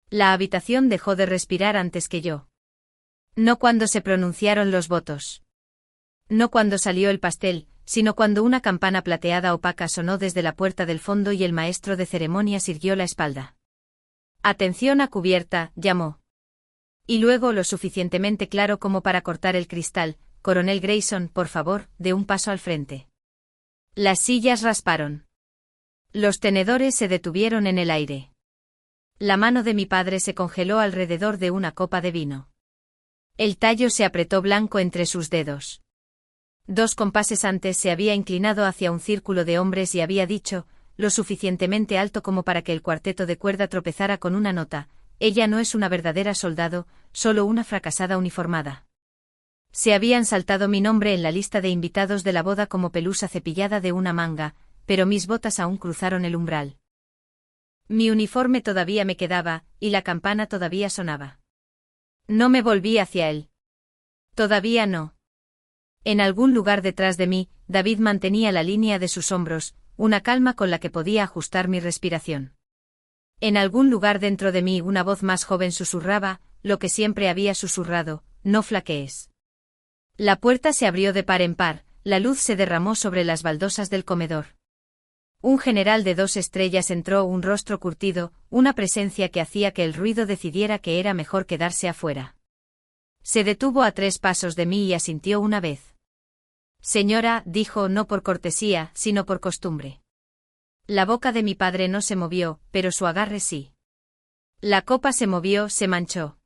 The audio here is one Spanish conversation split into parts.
La habitación dejó de respirar antes que yo. No cuando se pronunciaron los votos. No cuando salió el pastel, sino cuando una campana plateada opaca sonó desde la puerta del fondo y el maestro de ceremonias irguió la espalda. «Atención a cubierta», llamó. Y luego lo suficientemente claro como para cortar el cristal: «Coronel Grayson, por favor, dé un paso al frente». Las sillas rasparon. Los tenedores se detuvieron en el aire. La mano de mi padre se congeló alrededor de una copa de vino. El tallo se apretó blanco entre sus dedos. 2 compases antes se había inclinado hacia un círculo de hombres y había dicho, lo suficientemente alto como para que el cuarteto de cuerda tropezara con una nota: «Ella no es una verdadera soldado, solo una fracasada uniformada». Se habían saltado mi nombre en la lista de invitados de la boda como pelusa cepillada de una manga, pero mis botas aún cruzaron el umbral. Mi uniforme todavía me quedaba, y la campana todavía sonaba. No me volví hacia él. Todavía no. En algún lugar detrás de mí, David mantenía la línea de sus hombros, una calma con la que podía ajustar mi respiración. En algún lugar dentro de mí una voz más joven susurraba, lo que siempre había susurrado: «No flaquees». La puerta se abrió de par en par, la luz se derramó sobre las baldosas del comedor. Un general de 2 estrellas entró, un rostro curtido, una presencia que hacía que el ruido decidiera que era mejor quedarse afuera. Se detuvo a 3 pasos de mí y asintió una vez. «Señora», dijo, no por cortesía, sino por costumbre. La boca de mi padre no se movió, pero su agarre sí. La copa se movió, se manchó.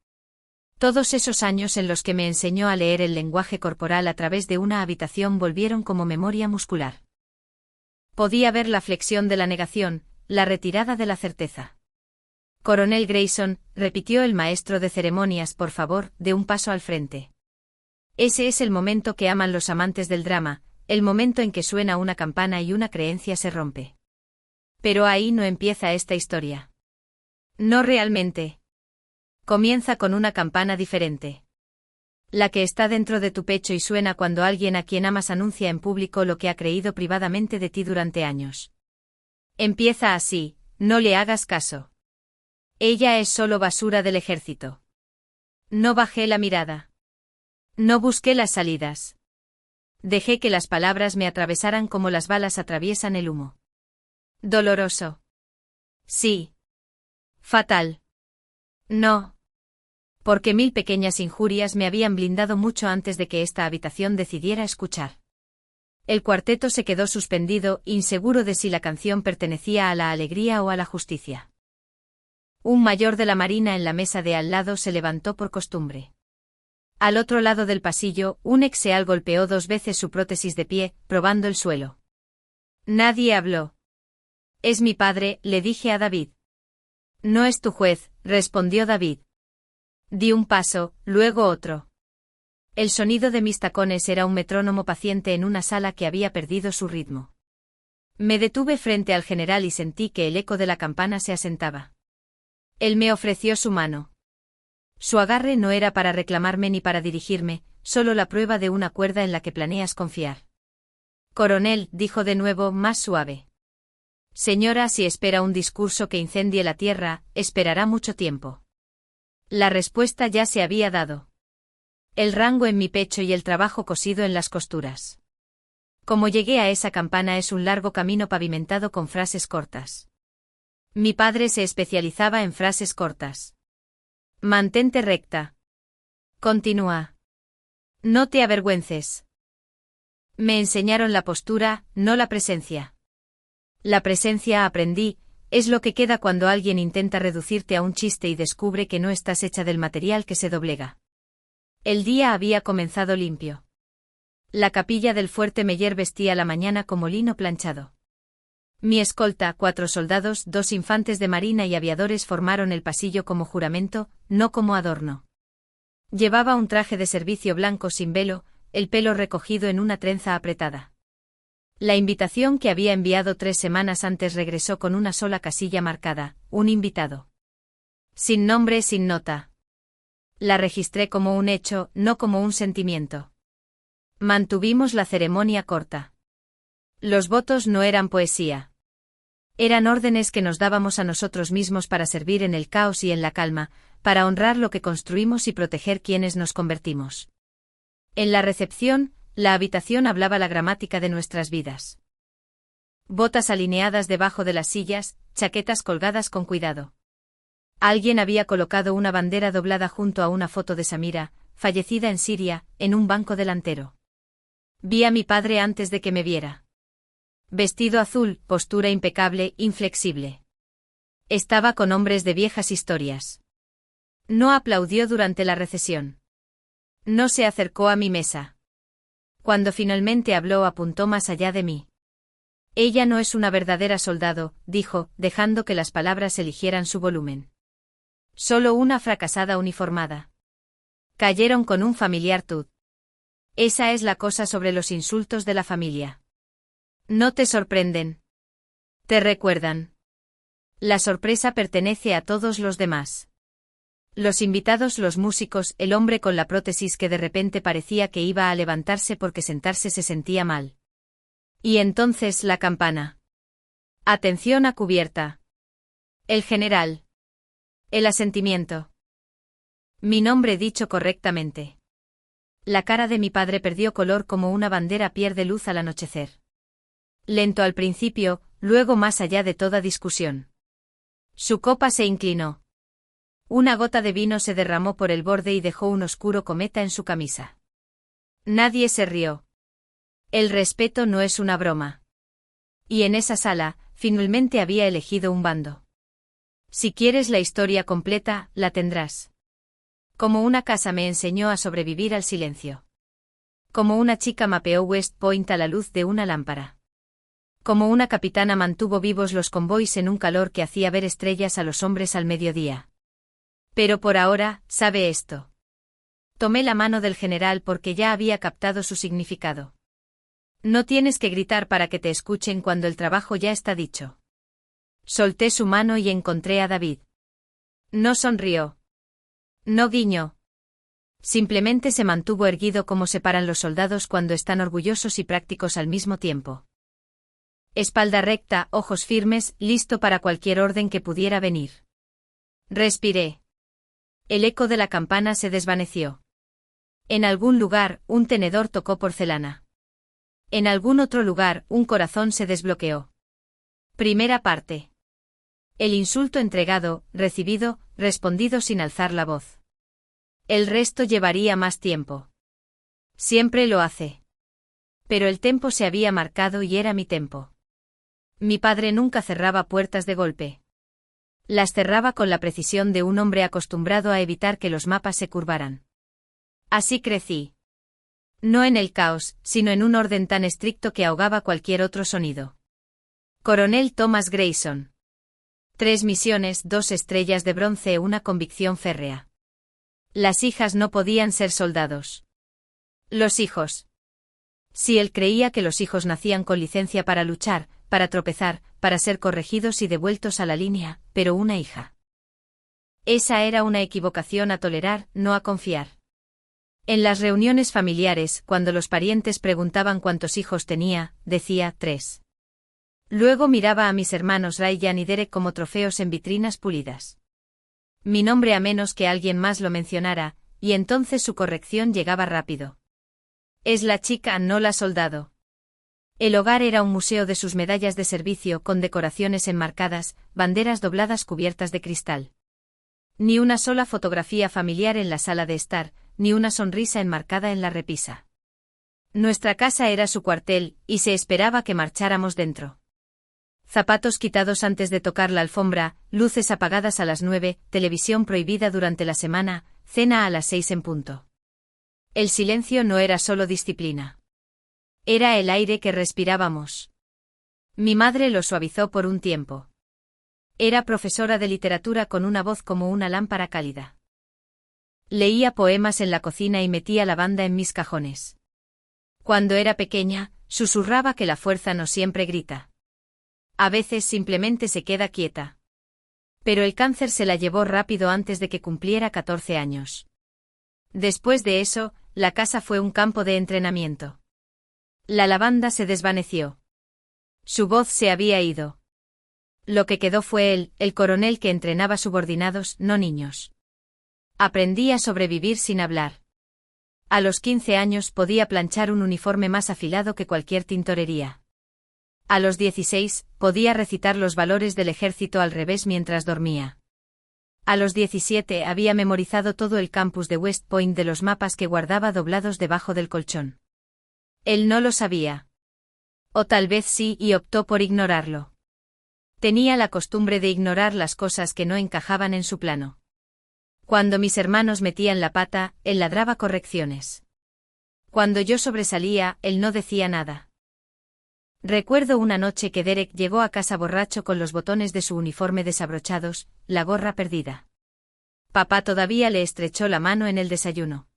Todos esos años en los que me enseñó a leer el lenguaje corporal a través de una habitación volvieron como memoria muscular. Podía ver la flexión de la negación, la retirada de la certeza. «Coronel Grayson», repitió el maestro de ceremonias, «por favor, dé un paso al frente». Ese es el momento que aman los amantes del drama, el momento en que suena una campana y una creencia se rompe. Pero ahí no empieza esta historia. No realmente. Comienza con una campana diferente. La que está dentro de tu pecho y suena cuando alguien a quien amas anuncia en público lo que ha creído privadamente de ti durante años. Empieza así: «No le hagas caso. Ella es solo basura del ejército». No bajé la mirada. No busqué las salidas. Dejé que las palabras me atravesaran como las balas atraviesan el humo. Doloroso. Sí. Fatal. No. Porque 1000 pequeñas injurias me habían blindado mucho antes de que esta habitación decidiera escuchar. El cuarteto se quedó suspendido, inseguro de si la canción pertenecía a la alegría o a la justicia. Un mayor de la marina en la mesa de al lado se levantó por costumbre. Al otro lado del pasillo, un exeal golpeó 2 veces su prótesis de pie, probando el suelo. Nadie habló. «Es mi padre», le dije a David. «No es tu juez», respondió David. Di un paso, luego otro. El sonido de mis tacones era un metrónomo paciente en una sala que había perdido su ritmo. Me detuve frente al general y sentí que el eco de la campana se asentaba. Él me ofreció su mano. Su agarre no era para reclamarme ni para dirigirme, solo la prueba de una cuerda en la que planeas confiar. «Coronel», dijo de nuevo, más suave. «Señora, si espera un discurso que incendie la tierra, esperará mucho tiempo». La respuesta ya se había dado. El rango en mi pecho y el trabajo cosido en las costuras. Como llegué a esa campana es un largo camino pavimentado con frases cortas. Mi padre se especializaba en frases cortas. «Mantente recta. Continúa. No te avergüences». Me enseñaron la postura, no la presencia. La presencia, aprendí, es lo que queda cuando alguien intenta reducirte a un chiste y descubre que no estás hecha del material que se doblega. El día había comenzado limpio. La capilla del fuerte Meyer vestía la mañana como lino planchado. Mi escolta, 4 soldados, 2 infantes de marina y aviadores formaron el pasillo como juramento, no como adorno. Llevaba un traje de servicio blanco sin velo, el pelo recogido en una trenza apretada. La invitación que había enviado 3 semanas antes regresó con una sola casilla marcada: un invitado. Sin nombre, sin nota. La registré como un hecho, no como un sentimiento. Mantuvimos la ceremonia corta. Los votos no eran poesía. Eran órdenes que nos dábamos a nosotros mismos para servir en el caos y en la calma, para honrar lo que construimos y proteger quienes nos convertimos. En la recepción, la habitación hablaba la gramática de nuestras vidas. Botas alineadas debajo de las sillas, chaquetas colgadas con cuidado. Alguien había colocado una bandera doblada junto a una foto de Samira, fallecida en Siria, en un banco delantero. Vi a mi padre antes de que me viera. Vestido azul, postura impecable, inflexible. Estaba con hombres de viejas historias. No aplaudió durante la recesión. No se acercó a mi mesa. Cuando finalmente habló, apuntó más allá de mí. Ella no es una verdadera soldado, dijo, dejando que las palabras eligieran su volumen. Solo una fracasada uniformada. Cayeron con un familiar tud. Esa es la cosa sobre los insultos de la familia. No te sorprenden. Te recuerdan. La sorpresa pertenece a todos los demás. Los invitados, los músicos, el hombre con la prótesis que de repente parecía que iba a levantarse porque sentarse se sentía mal. Y entonces la campana. Atención a cubierta. El general. El asentimiento. Mi nombre dicho correctamente. La cara de mi padre perdió color como una bandera pierde luz al anochecer. Lento al principio, luego más allá de toda discusión. Su copa se inclinó. Una gota de vino se derramó por el borde y dejó un oscuro cometa en su camisa. Nadie se rió. El respeto no es una broma. Y en esa sala, finalmente había elegido un bando. Si quieres la historia completa, la tendrás. Como una casa me enseñó a sobrevivir al silencio. Como una chica mapeó West Point a la luz de una lámpara. Como una capitana mantuvo vivos los convoys en un calor que hacía ver estrellas a los hombres al mediodía. Pero por ahora, sabe esto. Tomé la mano del general porque ya había captado su significado. No tienes que gritar para que te escuchen cuando el trabajo ya está dicho. Solté su mano y encontré a David. No sonrió. No guiñó. Simplemente se mantuvo erguido como se paran los soldados cuando están orgullosos y prácticos al mismo tiempo. Espalda recta, ojos firmes, listo para cualquier orden que pudiera venir. Respiré. El eco de la campana se desvaneció. En algún lugar, un tenedor tocó porcelana. En algún otro lugar, un corazón se desbloqueó. Primera parte. El insulto entregado, recibido, respondido sin alzar la voz. El resto llevaría más tiempo. Siempre lo hace. Pero el tempo se había marcado y era mi tempo. Mi padre nunca cerraba puertas de golpe. Las cerraba con la precisión de un hombre acostumbrado a evitar que los mapas se curvaran. Así crecí. No en el caos, sino en un orden tan estricto que ahogaba cualquier otro sonido. Coronel Thomas Grayson. 3 misiones, 2 estrellas de bronce, una convicción férrea. Las hijas no podían ser soldados. Los hijos. Si él creía que los hijos nacían con licencia para luchar, para tropezar, para ser corregidos y devueltos a la línea, pero una hija. Esa era una equivocación a tolerar, no a confiar. En las reuniones familiares, cuando los parientes preguntaban cuántos hijos tenía, decía 3. Luego miraba a mis hermanos Ryan y Derek como trofeos en vitrinas pulidas. Mi nombre a menos que alguien más lo mencionara, y entonces su corrección llegaba rápido. Es la chica, no la soldado. El hogar era un museo de sus medallas de servicio con decoraciones enmarcadas, banderas dobladas cubiertas de cristal. Ni una sola fotografía familiar en la sala de estar, ni una sonrisa enmarcada en la repisa. Nuestra casa era su cuartel, y se esperaba que marcháramos dentro. Zapatos quitados antes de tocar la alfombra, luces apagadas a las 9, televisión prohibida durante la semana, cena a las 6 en punto. El silencio no era solo disciplina. Era el aire que respirábamos. Mi madre lo suavizó por un tiempo. Era profesora de literatura con una voz como una lámpara cálida. Leía poemas en la cocina y metía lavanda en mis cajones. Cuando era pequeña, susurraba que la fuerza no siempre grita. A veces simplemente se queda quieta. Pero el cáncer se la llevó rápido antes de que cumpliera 14 años. Después de eso, la casa fue un campo de entrenamiento. La lavanda se desvaneció. Su voz se había ido. Lo que quedó fue él, el coronel que entrenaba subordinados, no niños. Aprendí a sobrevivir sin hablar. A los 15 años podía planchar un uniforme más afilado que cualquier tintorería. A los 16, podía recitar los valores del ejército al revés mientras dormía. A los 17 había memorizado todo el campus de West Point de los mapas que guardaba doblados debajo del colchón. Él no lo sabía. O tal vez sí y optó por ignorarlo. Tenía la costumbre de ignorar las cosas que no encajaban en su plano. Cuando mis hermanos metían la pata, él ladraba correcciones. Cuando yo sobresalía, él no decía nada. Recuerdo una noche que Derek llegó a casa borracho con los botones de su uniforme desabrochados, la gorra perdida. Papá todavía le estrechó la mano en el desayuno.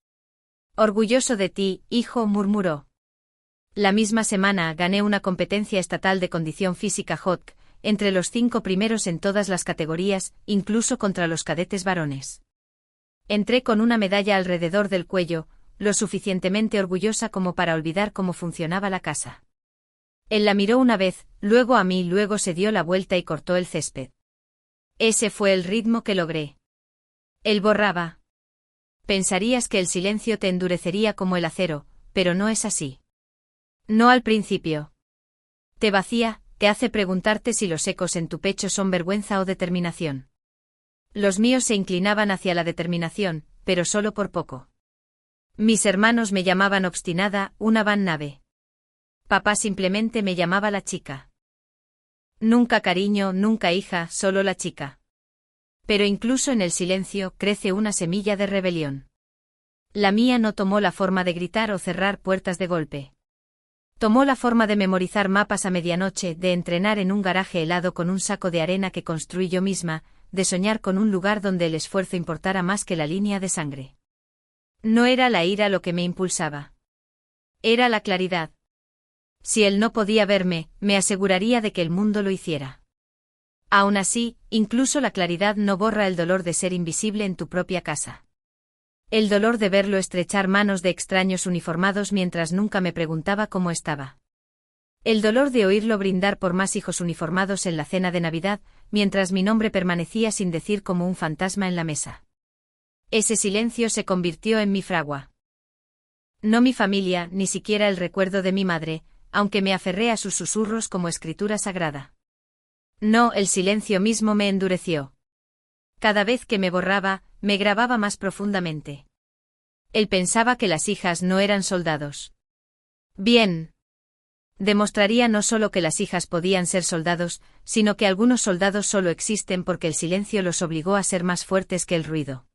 Orgulloso de ti, hijo, murmuró. La misma semana gané una competencia estatal de condición física HOTC, entre los 5 primeros en todas las categorías, incluso contra los cadetes varones. Entré con una medalla alrededor del cuello, lo suficientemente orgullosa como para olvidar cómo funcionaba la casa. Él la miró una vez, luego a mí, luego se dio la vuelta y cortó el césped. Ese fue el ritmo que logré. Él borraba. Pensarías que el silencio te endurecería como el acero, pero no es así. No al principio. Te vacía, te hace preguntarte si los ecos en tu pecho son vergüenza o determinación. Los míos se inclinaban hacia la determinación, pero solo por poco. Mis hermanos me llamaban obstinada, una van nave. Papá simplemente me llamaba la chica. Nunca cariño, nunca hija, solo la chica. Pero incluso en el silencio crece una semilla de rebelión. La mía no tomó la forma de gritar o cerrar puertas de golpe. Tomó la forma de memorizar mapas a medianoche, de entrenar en un garaje helado con un saco de arena que construí yo misma, de soñar con un lugar donde el esfuerzo importara más que la línea de sangre. No era la ira lo que me impulsaba. Era la claridad. Si él no podía verme, me aseguraría de que el mundo lo hiciera. Aún así, incluso la claridad no borra el dolor de ser invisible en tu propia casa. El dolor de verlo estrechar manos de extraños uniformados mientras nunca me preguntaba cómo estaba. El dolor de oírlo brindar por más hijos uniformados en la cena de Navidad, mientras mi nombre permanecía sin decir como un fantasma en la mesa. Ese silencio se convirtió en mi fragua. No mi familia, ni siquiera el recuerdo de mi madre, aunque me aferré a sus susurros como escritura sagrada. No, el silencio mismo me endureció. Cada vez que me borraba, me grababa más profundamente. Él pensaba que las hijas no eran soldados. Bien. Demostraría no solo que las hijas podían ser soldados, sino que algunos soldados solo existen porque el silencio los obligó a ser más fuertes que el ruido.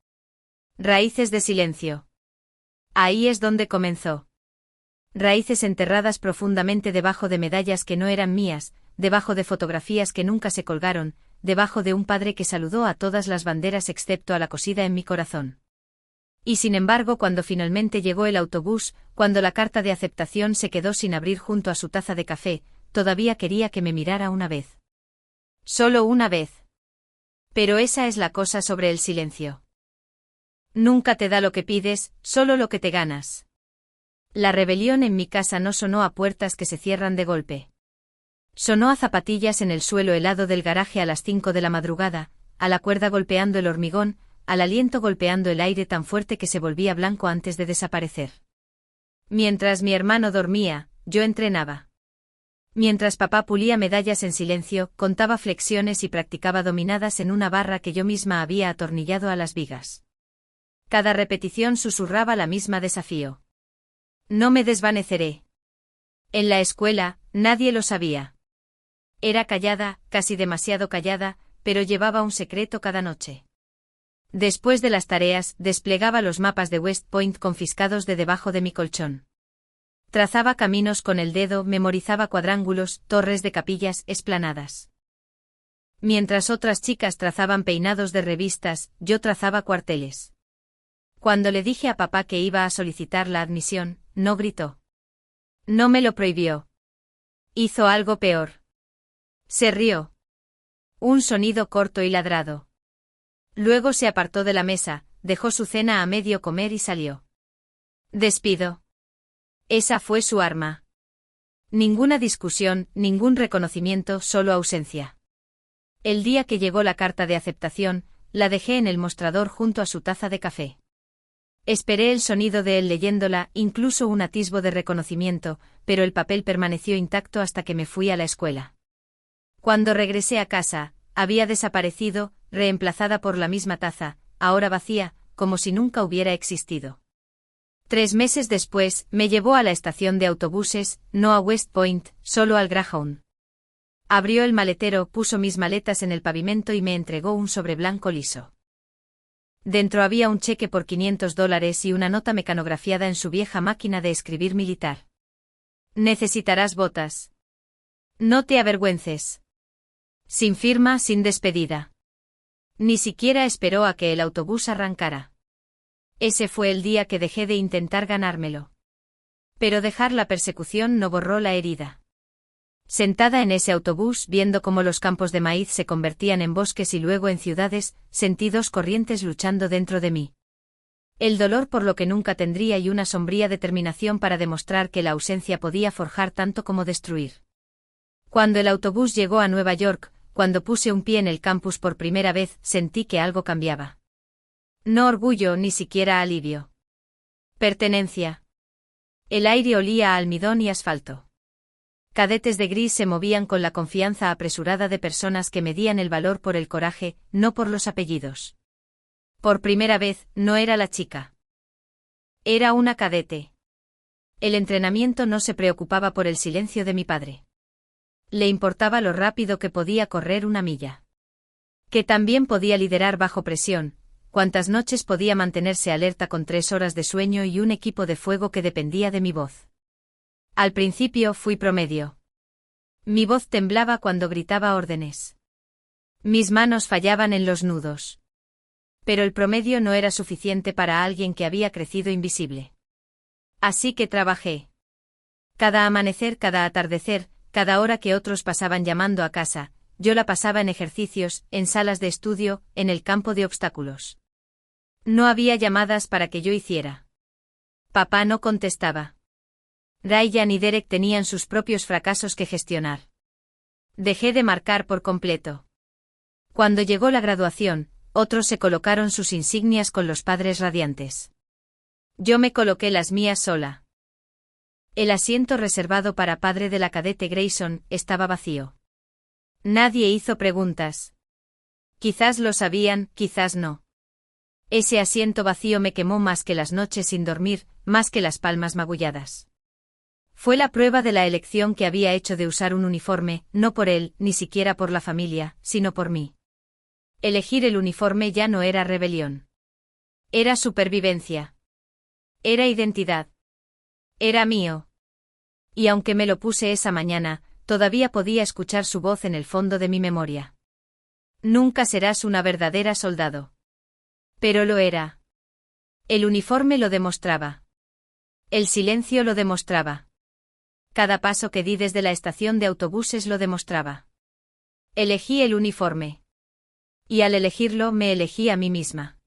Raíces de silencio. Ahí es donde comenzó. Raíces enterradas profundamente debajo de medallas que no eran mías, debajo de fotografías que nunca se colgaron, debajo de un padre que saludó a todas las banderas excepto a la cosida en mi corazón. Y sin embargo, cuando finalmente llegó el autobús, cuando la carta de aceptación se quedó sin abrir junto a su taza de café, todavía quería que me mirara una vez. Solo una vez. Pero esa es la cosa sobre el silencio. Nunca te da lo que pides, solo lo que te ganas. La rebelión en mi casa no sonó a puertas que se cierran de golpe. Sonó a zapatillas en el suelo helado del garaje a las 5 de la madrugada, a la cuerda golpeando el hormigón, al aliento golpeando el aire tan fuerte que se volvía blanco antes de desaparecer. Mientras mi hermano dormía, yo entrenaba. Mientras papá pulía medallas en silencio, contaba flexiones y practicaba dominadas en una barra que yo misma había atornillado a las vigas. Cada repetición susurraba la misma desafío. No me desvaneceré. En la escuela, nadie lo sabía. Era callada, casi demasiado callada, pero llevaba un secreto cada noche. Después de las tareas, desplegaba los mapas de West Point confiscados de debajo de mi colchón. Trazaba caminos con el dedo, memorizaba cuadrángulos, torres de capillas, esplanadas. Mientras otras chicas trazaban peinados de revistas, yo trazaba cuarteles. Cuando le dije a papá que iba a solicitar la admisión, no gritó. No me lo prohibió. Hizo algo peor. Se rió. Un sonido corto y ladrado. Luego se apartó de la mesa, dejó su cena a medio comer y salió. Despido. Esa fue su arma. Ninguna discusión, ningún reconocimiento, solo ausencia. El día que llegó la carta de aceptación, la dejé en el mostrador junto a su taza de café. Esperé el sonido de él leyéndola, incluso un atisbo de reconocimiento, pero el papel permaneció intacto hasta que me fui a la escuela. Cuando regresé a casa, había desaparecido, reemplazada por la misma taza, ahora vacía, como si nunca hubiera existido. 3 meses después, me llevó a la estación de autobuses, no a West Point, solo al Greyhound. Abrió el maletero, puso mis maletas en el pavimento y me entregó un sobre blanco liso. Dentro había un cheque por $500 y una nota mecanografiada en su vieja máquina de escribir militar. Necesitarás botas. No te avergüences. Sin firma, sin despedida. Ni siquiera esperó a que el autobús arrancara. Ese fue el día que dejé de intentar ganármelo. Pero dejar la persecución no borró la herida. Sentada en ese autobús viendo cómo los campos de maíz se convertían en bosques y luego en ciudades, sentí 2 corrientes luchando dentro de mí. El dolor por lo que nunca tendría y una sombría determinación para demostrar que la ausencia podía forjar tanto como destruir. Cuando el autobús llegó a Nueva York, cuando puse un pie en el campus por primera vez, sentí que algo cambiaba. No orgullo, ni siquiera alivio. Pertenencia. El aire olía a almidón y asfalto. Cadetes de gris se movían con la confianza apresurada de personas que medían el valor por el coraje, no por los apellidos. Por primera vez, no era la chica. Era una cadete. El entrenamiento no se preocupaba por el silencio de mi padre. Le importaba lo rápido que podía correr una milla. Que también podía liderar bajo presión, cuántas noches podía mantenerse alerta con 3 horas de sueño y un equipo de fuego que dependía de mi voz. Al principio fui promedio. Mi voz temblaba cuando gritaba órdenes. Mis manos fallaban en los nudos. Pero el promedio no era suficiente para alguien que había crecido invisible. Así que trabajé. Cada amanecer, cada atardecer, cada hora que otros pasaban llamando a casa, yo la pasaba en ejercicios, en salas de estudio, en el campo de obstáculos. No había llamadas para que yo hiciera. Papá no contestaba. Ryan y Derek tenían sus propios fracasos que gestionar. Dejé de marcar por completo. Cuando llegó la graduación, otros se colocaron sus insignias con los padres radiantes. Yo me coloqué las mías sola. El asiento reservado para padre de la cadete Grayson estaba vacío. Nadie hizo preguntas. Quizás lo sabían, quizás no. Ese asiento vacío me quemó más que las noches sin dormir, más que las palmas magulladas. Fue la prueba de la elección que había hecho de usar un uniforme, no por él, ni siquiera por la familia, sino por mí. Elegir el uniforme ya no era rebelión. Era supervivencia. Era identidad. Era mío. Y aunque me lo puse esa mañana, todavía podía escuchar su voz en el fondo de mi memoria. Nunca serás una verdadera soldado. Pero lo era. El uniforme lo demostraba. El silencio lo demostraba. Cada paso que di desde la estación de autobuses lo demostraba. Elegí el uniforme. Y al elegirlo me elegí a mí misma.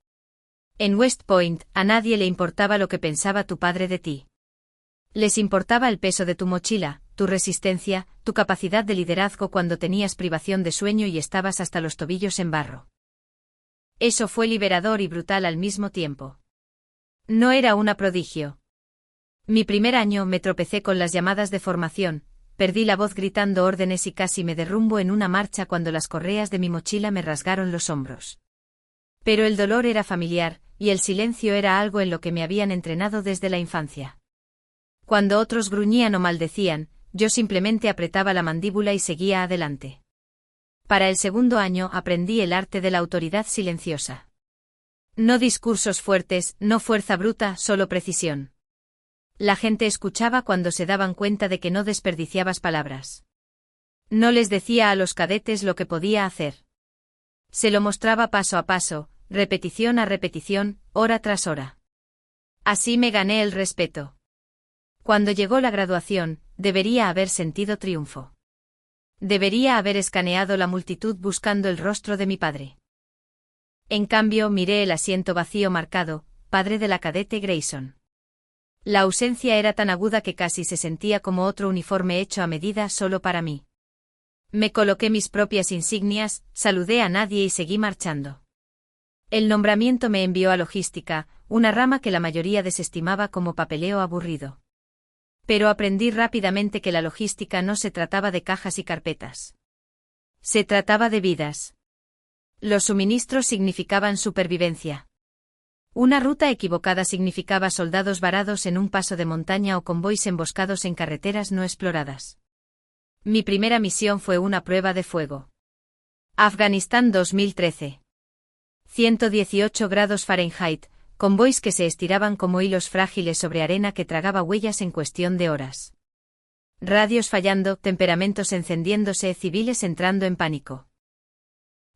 En West Point, a nadie le importaba lo que pensaba tu padre de ti. Les importaba el peso de tu mochila, tu resistencia, tu capacidad de liderazgo cuando tenías privación de sueño y estabas hasta los tobillos en barro. Eso fue liberador y brutal al mismo tiempo. No era una prodigio. Mi primer año me tropecé con las llamadas de formación, perdí la voz gritando órdenes y casi me derrumbo en una marcha cuando las correas de mi mochila me rasgaron los hombros. Pero el dolor era familiar, y el silencio era algo en lo que me habían entrenado desde la infancia. Cuando otros gruñían o maldecían, yo simplemente apretaba la mandíbula y seguía adelante. Para el segundo año aprendí el arte de la autoridad silenciosa. No discursos fuertes, no fuerza bruta, solo precisión. La gente escuchaba cuando se daban cuenta de que no desperdiciabas palabras. No les decía a los cadetes lo que podía hacer. Se lo mostraba paso a paso, repetición a repetición, hora tras hora. Así me gané el respeto. Cuando llegó la graduación, debería haber sentido triunfo. Debería haber escaneado la multitud buscando el rostro de mi padre. En cambio, miré el asiento vacío marcado, padre de la cadete Grayson. La ausencia era tan aguda que casi se sentía como otro uniforme hecho a medida solo para mí. Me coloqué mis propias insignias, saludé a nadie y seguí marchando. El nombramiento me envió a logística, una rama que la mayoría desestimaba como papeleo aburrido. Pero aprendí rápidamente que la logística no se trataba de cajas y carpetas. Se trataba de vidas. Los suministros significaban supervivencia. Una ruta equivocada significaba soldados varados en un paso de montaña o convoys emboscados en carreteras no exploradas. Mi primera misión fue una prueba de fuego. Afganistán 2013. 118 grados Fahrenheit, convoys que se estiraban como hilos frágiles sobre arena que tragaba huellas en cuestión de horas. Radios fallando, temperamentos encendiéndose, civiles entrando en pánico.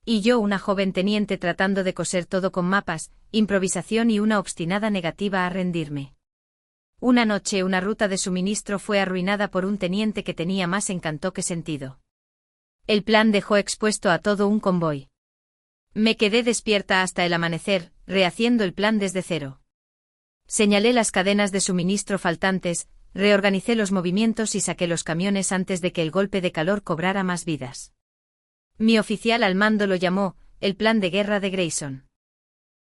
Y yo, una joven teniente tratando de coser todo con mapas, improvisación y una obstinada negativa a rendirme. Una noche una ruta de suministro fue arruinada por un teniente que tenía más encanto que sentido. El plan dejó expuesto a todo un convoy. Me quedé despierta hasta el amanecer, rehaciendo el plan desde cero. Señalé las cadenas de suministro faltantes, reorganicé los movimientos y saqué los camiones antes de que el golpe de calor cobrara más vidas. Mi oficial al mando lo llamó, el plan de guerra de Grayson.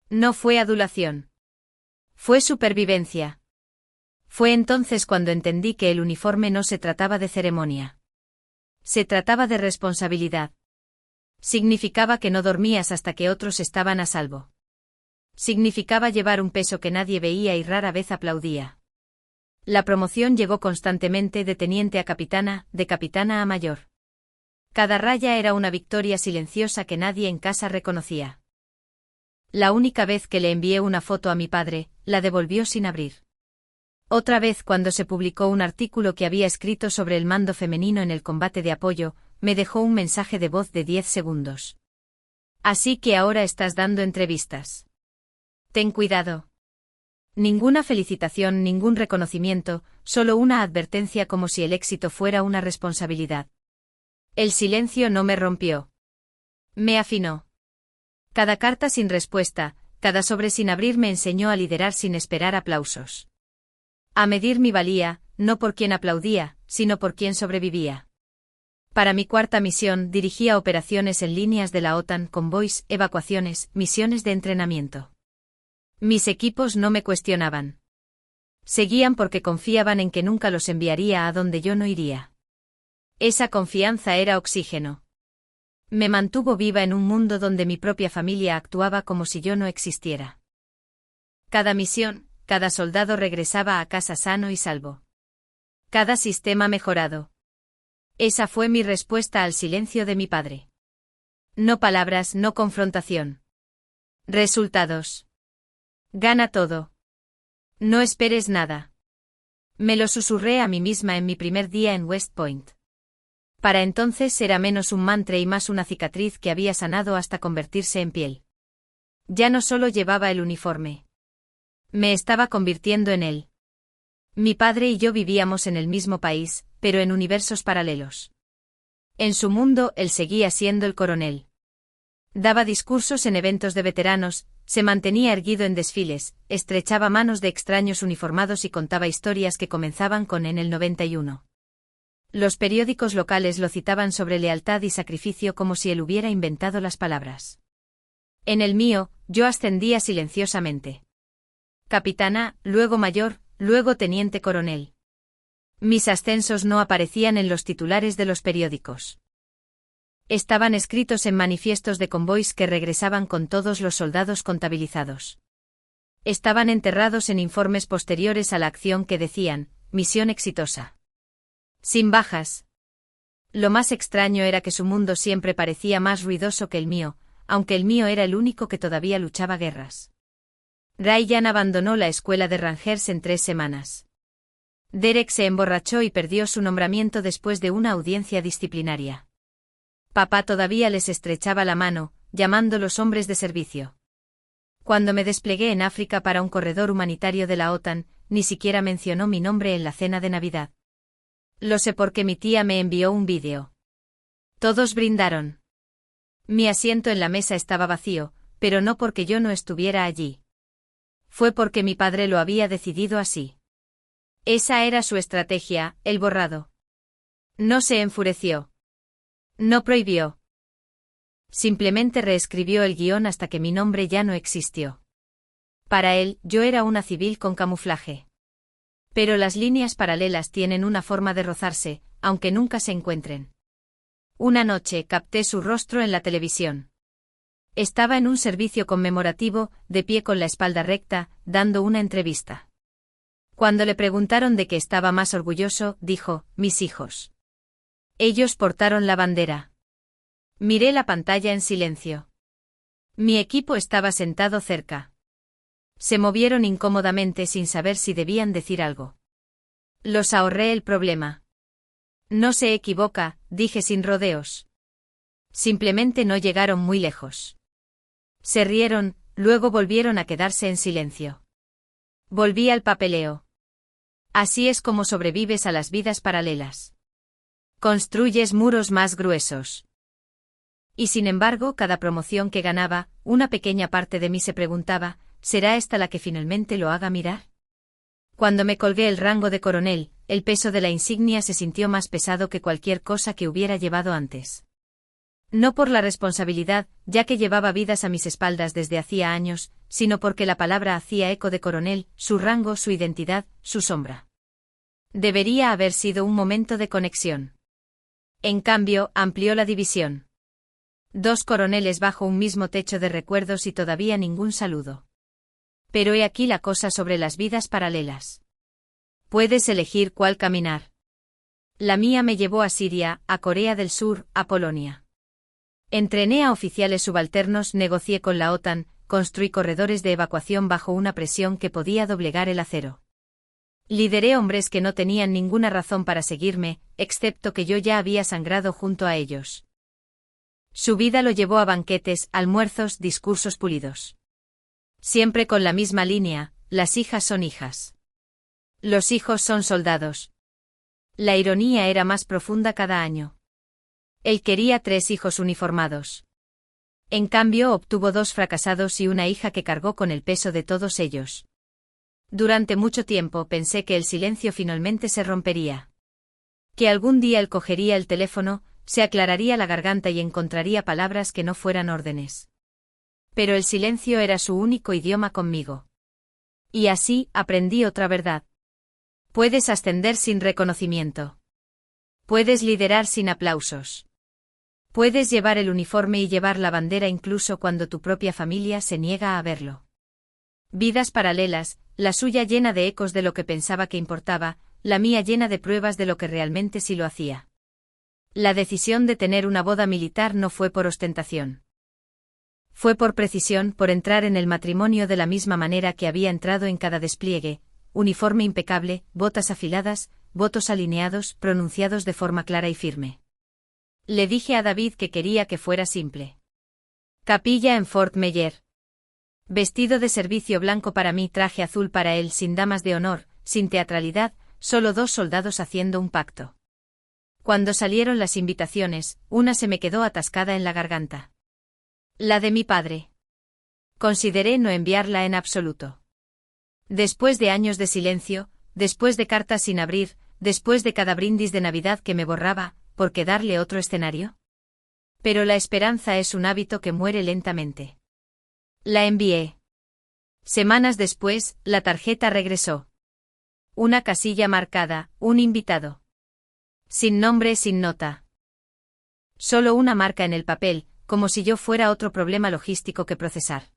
No fue adulación. Fue supervivencia. Fue entonces cuando entendí que el uniforme no se trataba de ceremonia. Se trataba de responsabilidad. Significaba que no dormías hasta que otros estaban a salvo. Significaba llevar un peso que nadie veía y rara vez aplaudía. La promoción llegó constantemente de teniente a capitana, de capitana a mayor. Cada raya era una victoria silenciosa que nadie en casa reconocía. La única vez que le envié una foto a mi padre, la devolvió sin abrir. Otra vez cuando se publicó un artículo que había escrito sobre el mando femenino en el combate de apoyo, me dejó un mensaje de voz de 10 segundos. Así que ahora estás dando entrevistas. Ten cuidado. Ninguna felicitación, ningún reconocimiento, solo una advertencia como si el éxito fuera una responsabilidad. El silencio no me rompió. Me afinó. Cada carta sin respuesta, cada sobre sin abrir me enseñó a liderar sin esperar aplausos. A medir mi valía, no por quien aplaudía, sino por quien sobrevivía. Para mi cuarta misión dirigía operaciones en líneas de la OTAN, convoys, evacuaciones, misiones de entrenamiento. Mis equipos no me cuestionaban. Seguían porque confiaban en que nunca los enviaría a donde yo no iría. Esa confianza era oxígeno. Me mantuvo viva en un mundo donde mi propia familia actuaba como si yo no existiera. Cada misión, cada soldado regresaba a casa sano y salvo. Cada sistema mejorado. Esa fue mi respuesta al silencio de mi padre. No palabras, no confrontación. Resultados. Gana todo. No esperes nada. Me lo susurré a mí misma en mi primer día en West Point. Para entonces era menos un mantra y más una cicatriz que había sanado hasta convertirse en piel. Ya no solo llevaba el uniforme. Me estaba convirtiendo en él. Mi padre y yo vivíamos en el mismo país, pero en universos paralelos. En su mundo, él seguía siendo el coronel. Daba discursos en eventos de veteranos, se mantenía erguido en desfiles, estrechaba manos de extraños uniformados y contaba historias que comenzaban con en el 91. Los periódicos locales lo citaban sobre lealtad y sacrificio como si él hubiera inventado las palabras. En el mío, yo ascendía silenciosamente. Capitana, luego mayor, luego teniente coronel. Mis ascensos no aparecían en los titulares de los periódicos. Estaban escritos en manifiestos de convoys que regresaban con todos los soldados contabilizados. Estaban enterrados en informes posteriores a la acción que decían, misión exitosa. Sin bajas. Lo más extraño era que su mundo siempre parecía más ruidoso que el mío, aunque el mío era el único que todavía luchaba guerras. Ryan abandonó la escuela de Rangers en 3 semanas. Derek se emborrachó y perdió su nombramiento después de una audiencia disciplinaria. Papá todavía les estrechaba la mano, llamándolos hombres de servicio. Cuando me desplegué en África para un corredor humanitario de la OTAN, ni siquiera mencionó mi nombre en la cena de Navidad. Lo sé porque mi tía me envió un vídeo. Todos brindaron. Mi asiento en la mesa estaba vacío, pero no porque yo no estuviera allí. Fue porque mi padre lo había decidido así. Esa era su estrategia, el borrado. No se enfureció. No prohibió. Simplemente reescribió el guión hasta que mi nombre ya no existió. Para él, yo era una civil con camuflaje. Pero las líneas paralelas tienen una forma de rozarse, aunque nunca se encuentren. Una noche capté su rostro en la televisión. Estaba en un servicio conmemorativo, de pie con la espalda recta, dando una entrevista. Cuando le preguntaron de qué estaba más orgulloso, dijo, mis hijos. Ellos portaron la bandera. Miré la pantalla en silencio. Mi equipo estaba sentado cerca. Se movieron incómodamente sin saber si debían decir algo. Los ahorré el problema. No se equivoca, dije sin rodeos. Simplemente no llegaron muy lejos. Se rieron, luego volvieron a quedarse en silencio. Volví al papeleo. Así es como sobrevives a las vidas paralelas. Construyes muros más gruesos. Y sin embargo, cada promoción que ganaba, una pequeña parte de mí se preguntaba, ¿será esta la que finalmente lo haga mirar? Cuando me colgué el rango de coronel, el peso de la insignia se sintió más pesado que cualquier cosa que hubiera llevado antes. No por la responsabilidad, ya que llevaba vidas a mis espaldas desde hacía años, sino porque la palabra hacía eco de coronel, su rango, su identidad, su sombra. Debería haber sido un momento de conexión. En cambio, amplió la división. 2 coroneles bajo un mismo techo de recuerdos y todavía ningún saludo. Pero he aquí la cosa sobre las vidas paralelas. Puedes elegir cuál caminar. La mía me llevó a Siria, a Corea del Sur, a Polonia. Entrené a oficiales subalternos, negocié con la OTAN, construí corredores de evacuación bajo una presión que podía doblegar el acero. Lideré hombres que no tenían ninguna razón para seguirme, excepto que yo ya había sangrado junto a ellos. Su vida lo llevó a banquetes, almuerzos, discursos pulidos. Siempre con la misma línea, las hijas son hijas. Los hijos son soldados. La ironía era más profunda cada año. Él quería 3 hijos uniformados. En cambio obtuvo 2 fracasados y una hija que cargó con el peso de todos ellos. Durante mucho tiempo pensé que el silencio finalmente se rompería. Que algún día él cogería el teléfono, se aclararía la garganta y encontraría palabras que no fueran órdenes. Pero el silencio era su único idioma conmigo. Y así, aprendí otra verdad. Puedes ascender sin reconocimiento. Puedes liderar sin aplausos. Puedes llevar el uniforme y llevar la bandera incluso cuando tu propia familia se niega a verlo. Vidas paralelas, la suya llena de ecos de lo que pensaba que importaba, la mía llena de pruebas de lo que realmente sí lo hacía. La decisión de tener una boda militar no fue por ostentación. Fue por precisión, por entrar en el matrimonio de la misma manera que había entrado en cada despliegue, uniforme impecable, botas afiladas, votos alineados, pronunciados de forma clara y firme. Le dije a David que quería que fuera simple. Capilla en Fort Meyer. Vestido de servicio blanco para mí, traje azul para él, sin damas de honor, sin teatralidad, solo 2 soldados haciendo un pacto. Cuando salieron las invitaciones, una se me quedó atascada en la garganta. La de mi padre. Consideré no enviarla en absoluto. Después de años de silencio, después de cartas sin abrir, después de cada brindis de Navidad que me borraba, ¿por qué darle otro escenario? Pero la esperanza es un hábito que muere lentamente. La envié. Semanas después, la tarjeta regresó. Una casilla marcada, un invitado. Sin nombre, sin nota. Solo una marca en el papel, como si yo fuera otro problema logístico que procesar.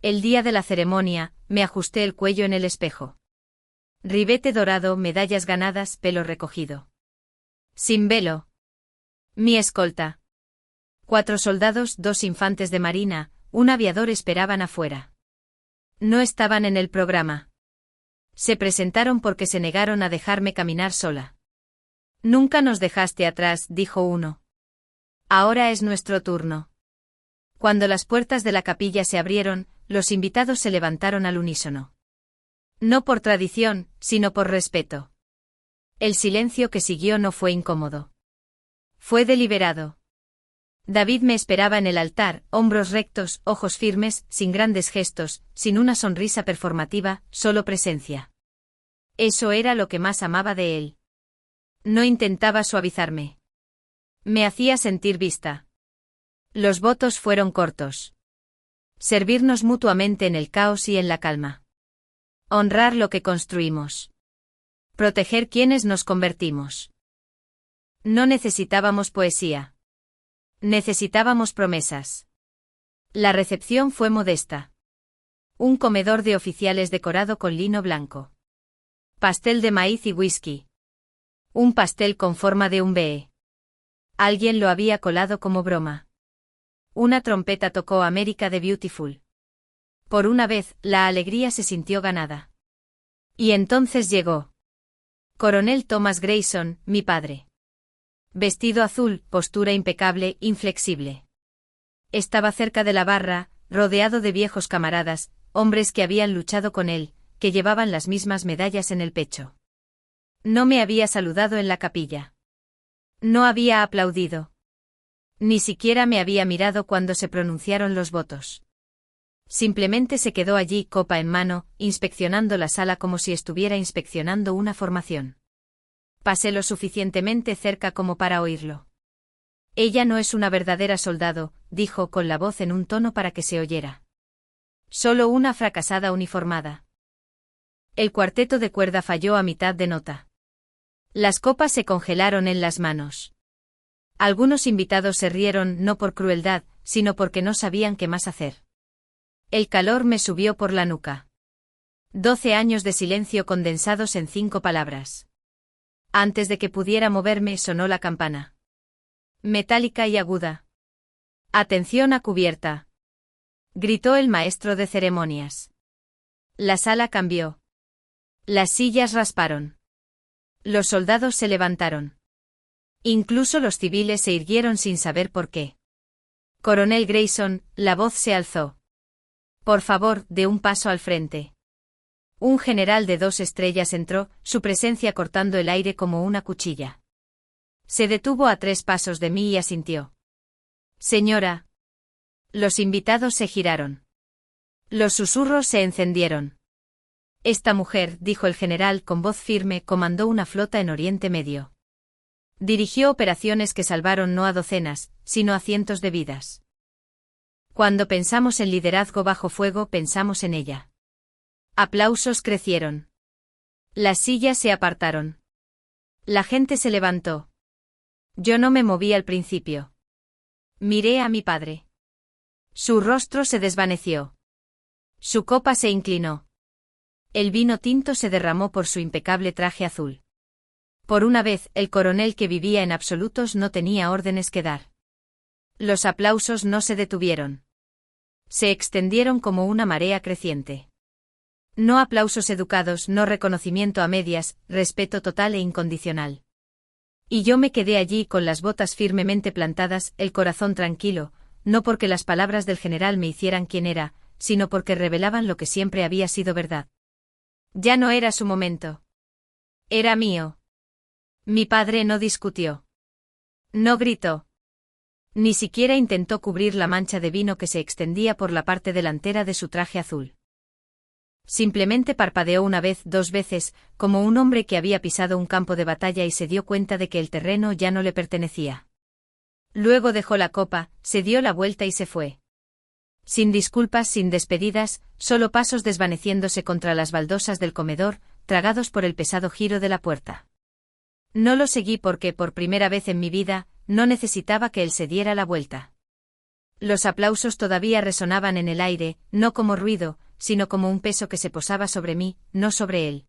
El día de la ceremonia, me ajusté el cuello en el espejo. Ribete dorado, medallas ganadas, pelo recogido. Sin velo. Mi escolta. 4 soldados, 2 infantes de marina, un aviador esperaban afuera. No estaban en el programa. Se presentaron porque se negaron a dejarme caminar sola. Nunca nos dejaste atrás, dijo uno. Ahora es nuestro turno. Cuando las puertas de la capilla se abrieron, los invitados se levantaron al unísono. No por tradición, sino por respeto. El silencio que siguió no fue incómodo. Fue deliberado. David me esperaba en el altar, hombros rectos, ojos firmes, sin grandes gestos, sin una sonrisa performativa, solo presencia. Eso era lo que más amaba de él. No intentaba suavizarme. Me hacía sentir vista. Los votos fueron cortos. Servirnos mutuamente en el caos y en la calma. Honrar lo que construimos. Proteger quienes nos convertimos. No necesitábamos poesía. Necesitábamos promesas. La recepción fue modesta. Un comedor de oficiales decorado con lino blanco. Pastel de maíz y whisky. Un pastel con forma de un B. Alguien lo había colado como broma. Una trompeta tocó America the Beautiful. Por una vez, la alegría se sintió ganada. Y entonces llegó. Coronel Thomas Grayson, mi padre. Vestido azul, postura impecable, inflexible. Estaba cerca de la barra, rodeado de viejos camaradas, hombres que habían luchado con él, que llevaban las mismas medallas en el pecho. No me había saludado en la capilla. No había aplaudido. Ni siquiera me había mirado cuando se pronunciaron los votos. Simplemente se quedó allí, copa en mano, inspeccionando la sala como si estuviera inspeccionando una formación. Pasé lo suficientemente cerca como para oírlo. Ella no es una verdadera soldado, dijo con la voz en un tono para que se oyera. Solo una fracasada uniformada. El cuarteto de cuerda falló a mitad de nota. Las copas se congelaron en las manos. Algunos invitados se rieron no por crueldad, sino porque no sabían qué más hacer. El calor me subió por la nuca. 12 años de silencio condensados en 5 palabras. Antes de que pudiera moverme sonó la campana. Metálica y aguda. «Atención a cubierta», gritó el maestro de ceremonias. La sala cambió. Las sillas rasparon. Los soldados se levantaron. Incluso los civiles se irguieron sin saber por qué. Coronel Grayson, la voz se alzó. Por favor, dé un paso al frente. Un general de 2 estrellas entró, su presencia cortando el aire como una cuchilla. Se detuvo a 3 pasos de mí y asintió. Señora. Los invitados se giraron. Los susurros se encendieron. Esta mujer, dijo el general con voz firme, comandó una flota en Oriente Medio. Dirigió operaciones que salvaron no a docenas, sino a cientos de vidas. Cuando pensamos en liderazgo bajo fuego, pensamos en ella. Aplausos crecieron. Las sillas se apartaron. La gente se levantó. Yo no me moví al principio. Miré a mi padre. Su rostro se desvaneció. Su copa se inclinó. El vino tinto se derramó por su impecable traje azul. Por una vez, el coronel que vivía en absolutos no tenía órdenes que dar. Los aplausos no se detuvieron. Se extendieron como una marea creciente. No aplausos educados, no reconocimiento a medias, respeto total e incondicional. Y yo me quedé allí con las botas firmemente plantadas, el corazón tranquilo, no porque las palabras del general me hicieran quien era, sino porque revelaban lo que siempre había sido verdad. Ya no era su momento. Era mío. Mi padre no discutió. No gritó. Ni siquiera intentó cubrir la mancha de vino que se extendía por la parte delantera de su traje azul. Simplemente parpadeó una vez, 2 veces, como un hombre que había pisado un campo de batalla y se dio cuenta de que el terreno ya no le pertenecía. Luego dejó la copa, se dio la vuelta y se fue. Sin disculpas, sin despedidas, solo pasos desvaneciéndose contra las baldosas del comedor, tragados por el pesado giro de la puerta. No lo seguí porque, por primera vez en mi vida, no necesitaba que él se diera la vuelta. Los aplausos todavía resonaban en el aire, no como ruido, sino como un peso que se posaba sobre mí, no sobre él.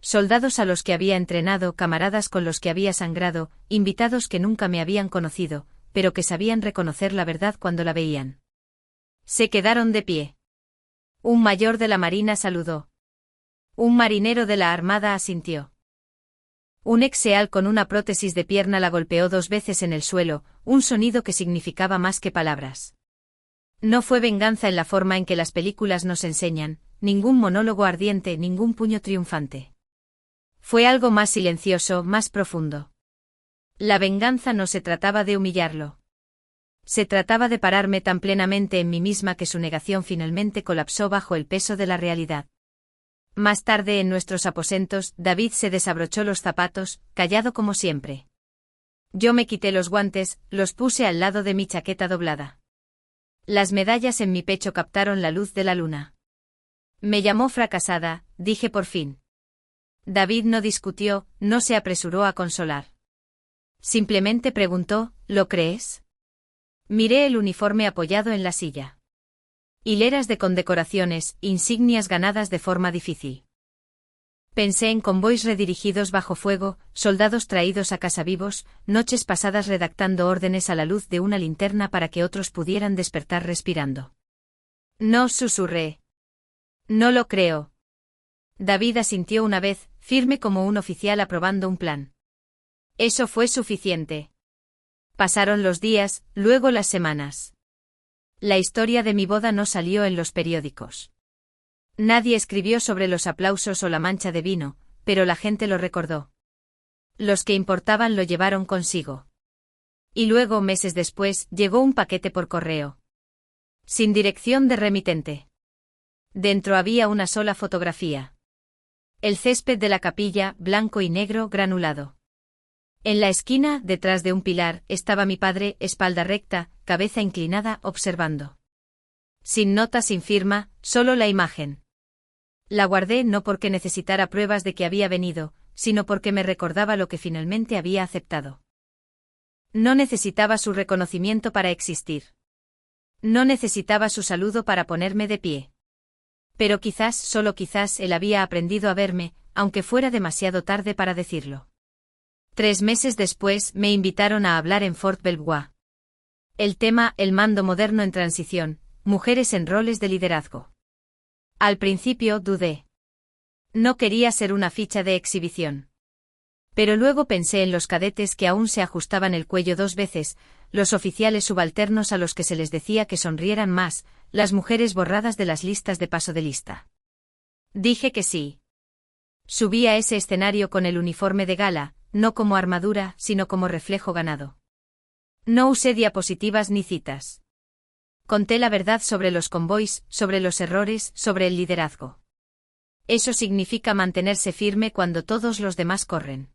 Soldados a los que había entrenado, camaradas con los que había sangrado, invitados que nunca me habían conocido, pero que sabían reconocer la verdad cuando la veían. Se quedaron de pie. Un mayor de la marina saludó. Un marinero de la armada asintió. Un ex-seal con una prótesis de pierna la golpeó 2 veces en el suelo, un sonido que significaba más que palabras. No fue venganza en la forma en que las películas nos enseñan, ningún monólogo ardiente, ningún puño triunfante. Fue algo más silencioso, más profundo. La venganza no se trataba de humillarlo. Se trataba de pararme tan plenamente en mí misma que su negación finalmente colapsó bajo el peso de la realidad. Más tarde en nuestros aposentos, David se desabrochó los zapatos, callado como siempre. Yo me quité los guantes, los puse al lado de mi chaqueta doblada. Las medallas en mi pecho captaron la luz de la luna. Me llamó fracasada, dije por fin. David no discutió, no se apresuró a consolar. Simplemente preguntó, ¿lo crees? Miré el uniforme apoyado en la silla. Hileras de condecoraciones, insignias ganadas de forma difícil. Pensé en convoys redirigidos bajo fuego, soldados traídos a casa vivos, noches pasadas redactando órdenes a la luz de una linterna para que otros pudieran despertar respirando. No, susurré. No lo creo. David asintió una vez, firme como un oficial aprobando un plan. Eso fue suficiente. Pasaron los días, luego las semanas. La historia de mi boda no salió en los periódicos. Nadie escribió sobre los aplausos o la mancha de vino, pero la gente lo recordó. Los que importaban lo llevaron consigo. Y luego, meses después, llegó un paquete por correo. Sin dirección de remitente. Dentro había una sola fotografía. El césped de la capilla, blanco y negro granulado. En la esquina, detrás de un pilar, estaba mi padre, espalda recta, cabeza inclinada, observando. Sin nota, sin firma, solo la imagen. La guardé no porque necesitara pruebas de que había venido, sino porque me recordaba lo que finalmente había aceptado. No necesitaba su reconocimiento para existir. No necesitaba su saludo para ponerme de pie. Pero quizás, solo quizás, él había aprendido a verme, aunque fuera demasiado tarde para decirlo. 3 meses después, me invitaron a hablar en Fort Belvoir. El tema, el mando moderno en transición, mujeres en roles de liderazgo. Al principio dudé. No quería ser una ficha de exhibición. Pero luego pensé en los cadetes que aún se ajustaban el cuello 2 veces, los oficiales subalternos a los que se les decía que sonrieran más, las mujeres borradas de las listas de paso de lista. Dije que sí. Subí a ese escenario con el uniforme de gala, no como armadura, sino como reflejo ganado. No usé diapositivas ni citas. Conté la verdad sobre los convoys, sobre los errores, sobre el liderazgo. Eso significa mantenerse firme cuando todos los demás corren.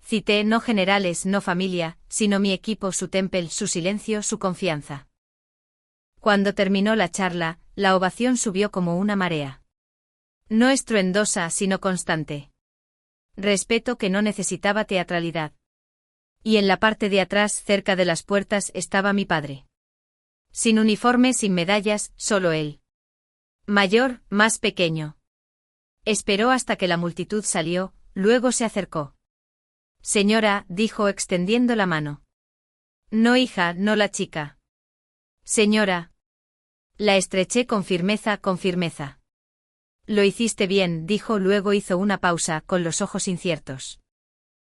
Cité no generales, no familia, sino mi equipo, su temple, su silencio, su confianza. Cuando terminó la charla, la ovación subió como una marea. No estruendosa, sino constante. Respeto que no necesitaba teatralidad. Y en la parte de atrás, cerca de las puertas, estaba mi padre. Sin uniforme, sin medallas, solo él. Mayor, más pequeño. Esperó hasta que la multitud salió, luego se acercó. Señora, dijo extendiendo la mano. No, hija, no la chica. Señora. La estreché con firmeza, con firmeza. Lo hiciste bien, dijo, luego hizo una pausa, con los ojos inciertos.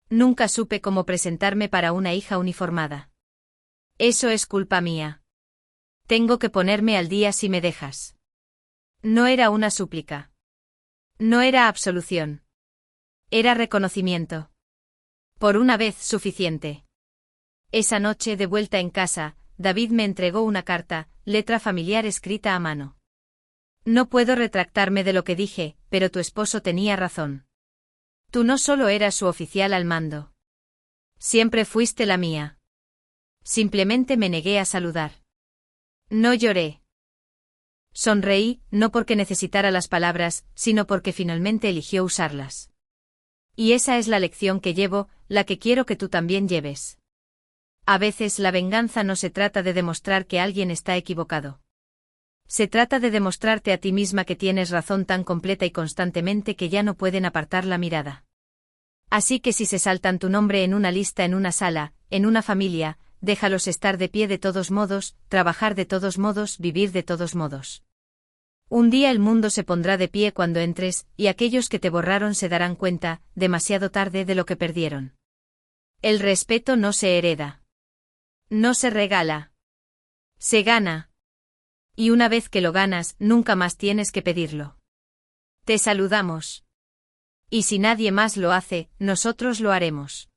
Nunca supe cómo presentarme para una hija uniformada. Eso es culpa mía. Tengo que ponerme al día si me dejas. No era una súplica. No era absolución. Era reconocimiento. Por una vez suficiente. Esa noche, de vuelta en casa, David me entregó una carta, letra familiar escrita a mano. No puedo retractarme de lo que dije, pero tu esposo tenía razón. Tú no solo eras su oficial al mando. Siempre fuiste la mía. Simplemente me negué a saludar. No lloré. Sonreí, no porque necesitara las palabras, sino porque finalmente eligió usarlas. Y esa es la lección que llevo, la que quiero que tú también lleves. A veces la venganza no se trata de demostrar que alguien está equivocado. Se trata de demostrarte a ti misma que tienes razón tan completa y constantemente que ya no pueden apartar la mirada. Así que si se saltan tu nombre en una lista, en una sala, en una familia, déjalos estar de pie de todos modos, trabajar de todos modos, vivir de todos modos. Un día el mundo se pondrá de pie cuando entres, y aquellos que te borraron se darán cuenta, demasiado tarde, de lo que perdieron. El respeto no se hereda. No se regala. Se gana. Y una vez que lo ganas, nunca más tienes que pedirlo. Te saludamos. Y si nadie más lo hace, nosotros lo haremos.